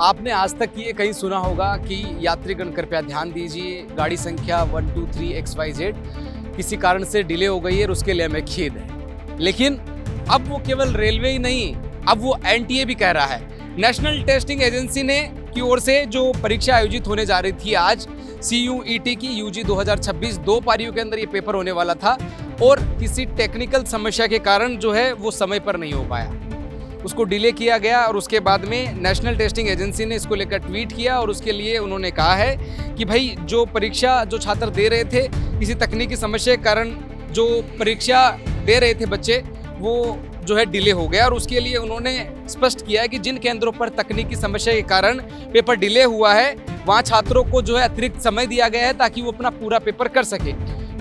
आपने आज तक ये कहीं सुना होगा कि यात्रीगण कृपया ध्यान दीजिए, गाड़ी संख्या 123XYZ किसी कारण से डिले हो गई है और उसके लिए हमें खेद है। लेकिन अब वो केवल रेलवे ही नहीं, अब वो एनटीए भी कह रहा है। नेशनल टेस्टिंग एजेंसी ने की ओर से जो परीक्षा आयोजित होने जा रही थी आज CUET की यूजी 2026 2 पारियों के अंदर ये पेपर होने वाला था और किसी टेक्निकल समस्या के कारण जो है वो समय पर नहीं हो पाया, उसको डिले किया गया। और उसके बाद में नेशनल टेस्टिंग एजेंसी ने इसको लेकर ट्वीट किया और उसके लिए उन्होंने कहा है कि भाई जो परीक्षा जो छात्र दे रहे थे किसी तकनीकी समस्या के कारण जो परीक्षा दे रहे थे बच्चे वो जो है डिले हो गया। और उसके लिए उन्होंने स्पष्ट किया है कि जिन केंद्रों पर तकनीकी समस्या के कारण पेपर डिले हुआ है वहाँ छात्रों को जो है अतिरिक्त समय दिया गया है ताकि वो अपना पूरा पेपर कर सके।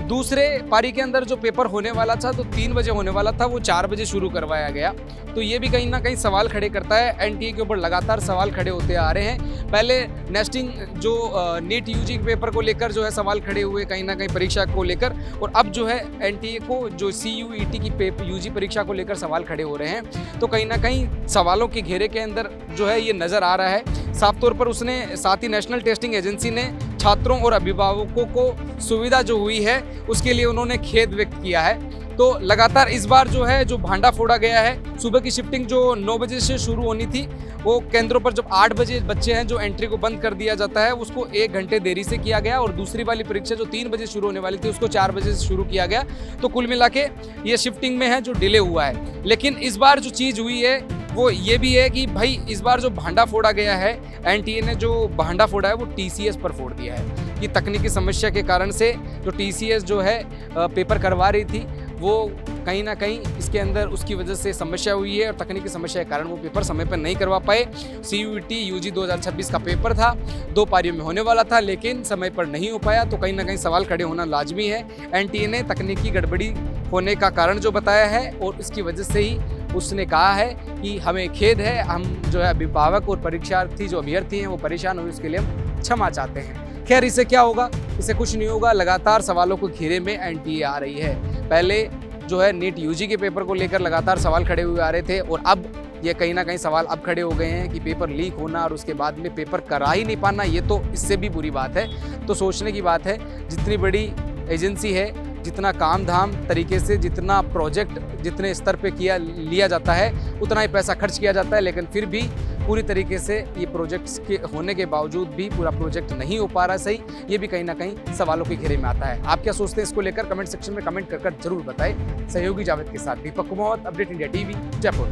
दूसरे पारी के अंदर जो पेपर होने वाला था तो 3 बजे होने वाला था, वो 4 बजे शुरू करवाया गया। तो ये भी कहीं ना कहीं सवाल खड़े करता है। एनटीए के ऊपर लगातार सवाल खड़े होते आ रहे हैं। पहले नेस्टिंग जो नीट यूजी पेपर को लेकर जो है सवाल खड़े हुए कहीं ना कहीं परीक्षा को लेकर, और अब जो है एनटीए को जो CUET की यूजी परीक्षा को लेकर सवाल खड़े हो रहे हैं। तो कहीं ना कहीं सवालों के घेरे के अंदर जो है ये नज़र आ रहा है साफ तौर पर। उसने साथ ही नेशनल टेस्टिंग एजेंसी ने छात्रों और अभिभावकों को सुविधा जो हुई है उसके लिए उन्होंने खेद व्यक्त किया है। तो लगातार इस बार जो है जो भांडा फोड़ा गया है, सुबह की शिफ्टिंग जो 9 बजे से शुरू होनी थी वो केंद्रों पर जब 8 बजे बच्चे हैं जो एंट्री को बंद कर दिया जाता है उसको 1 घंटे देरी से किया गया, और दूसरी वाली परीक्षा जो 3 बजे शुरू होने वाली थी उसको 4 बजे से शुरू किया गया। तो कुल मिला के ये शिफ्टिंग में है जो डिले हुआ है। लेकिन इस बार जो चीज़ हुई है वो ये भी है कि भाई इस बार जो भांडा फोड़ा गया है, एनटीए ने जो भांडा फोड़ा है वो TCS पर फोड़ दिया है कि तकनीकी समस्या के कारण से जो TCS जो है पेपर करवा रही थी वो कहीं ना कहीं इसके अंदर उसकी वजह से समस्या हुई है और तकनीकी समस्या के कारण वो पेपर समय पर नहीं करवा पाए। CUET यूजी 2026 का पेपर था, 2 पारियों में होने वाला था लेकिन समय पर नहीं हो पाया। तो कहीं ना कहीं सवाल खड़े होना लाजमी है। एनटीए ने तकनीकी गड़बड़ी होने का कारण जो बताया है और इसकी वजह से ही उसने कहा है कि हमें खेद है, हम जो है अभिभावक और परीक्षार्थी जो अभ्यर्थी हैं वो परेशान हुए, उसके लिए हम क्षमा चाहते हैं। खैर इससे क्या होगा, इससे कुछ नहीं होगा। लगातार सवालों को घेरे में एनटीए आ रही है। पहले जो है नीट यूजी के पेपर को लेकर लगातार सवाल खड़े हुए आ रहे थे और अब ये कहीं ना कहीं सवाल अब खड़े हो गए हैं कि पेपर लीक होना और उसके बाद में पेपर करा ही नहीं पाना, ये तो इससे भी बुरी बात है। तो सोचने की बात है, जितनी बड़ी एजेंसी है, जितना काम धाम तरीके से, जितना प्रोजेक्ट जितने स्तर पे लिया जाता है उतना ही पैसा खर्च किया जाता है, लेकिन फिर भी पूरी तरीके से ये प्रोजेक्ट्स के होने के बावजूद भी पूरा प्रोजेक्ट नहीं हो पा रहा सही। ये भी कहीं ना कहीं सवालों के घेरे में आता है। आप क्या सोचते हैं इसको लेकर कमेंट सेक्शन में कमेंट कर जरूर बताएं। सहयोगी जावेद के साथ Deepak Kumar, update India TV, Jaipur.